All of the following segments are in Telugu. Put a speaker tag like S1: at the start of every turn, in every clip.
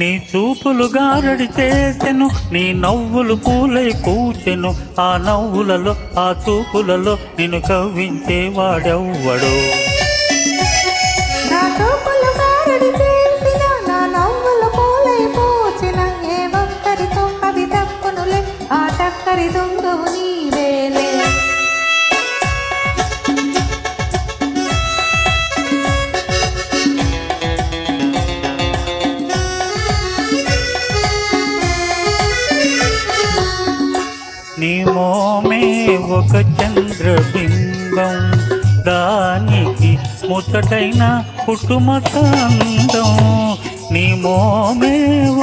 S1: నీ చూపులు గారడి చేసెను, నీ నవ్వులు పూలై పూచెను. ఆ నవ్వులలో ఆ చూపులలో నిన్ను కవ్వించేవాడెవ్వడు.
S2: నా చూపులు గారడి చేసిన, నా నవ్వులు పూలై పూచిన. ఏ ఒక్కరితో అవి తప్పునులే, ఆ టక్కరి దొంగవు నీవేలే.
S1: నీ మోమే ఒక చంద్రబింబం, దానికి ముచ్చటైన పుట్టుమత అందం. నీ మోమే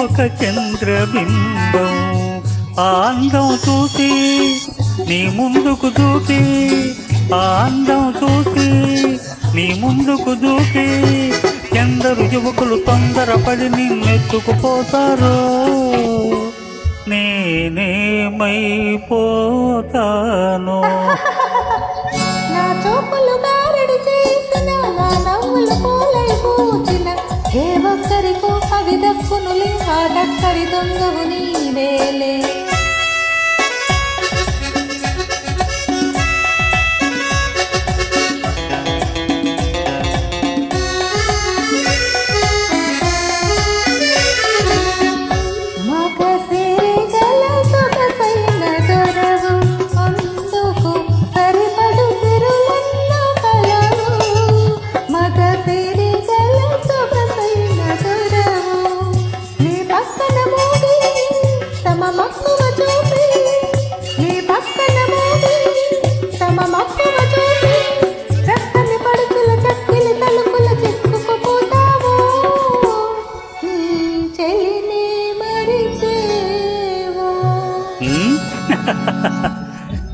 S1: ఒక చంద్రబింబం, ఆ అందం చూసి నీ ముందుకు దూకి, ఆ అందం చూసి నీ ముందుకు దూకి. ఎందరు యువకులు తొందరపడి నిన్నెత్తుకుపోతారో, నేనేమైపోతాను.
S2: నా చూపులు గారడి చేసిన, నా నవ్వులు పూలై పూచిన. ఏ ఒక్కరికో అవి దక్కునులే, ఆ టక్కరి దొంగవు నీవేలే.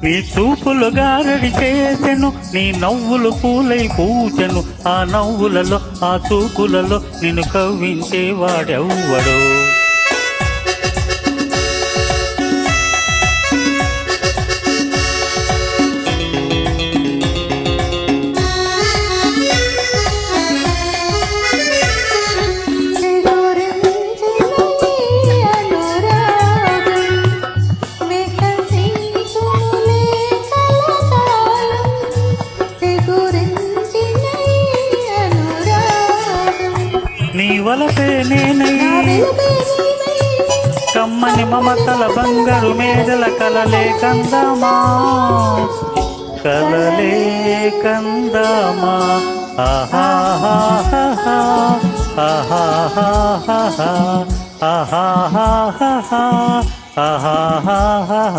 S1: నీ చూపులు గారడి చేసెను, నీ నవ్వులు పూలై పూచెను. ఆ నవ్వులలో ఆ చూపులలో నిన్ను కవ్వించేవాడెవ్వడు. నీ వలపే నేనై, కమ్మని మమతల బంగారు మేడల కలలే కందామా, కలలే కందామా. ఆహాహాహా ఆహాహాహా ఆహాహాహా ఆహాహాహా.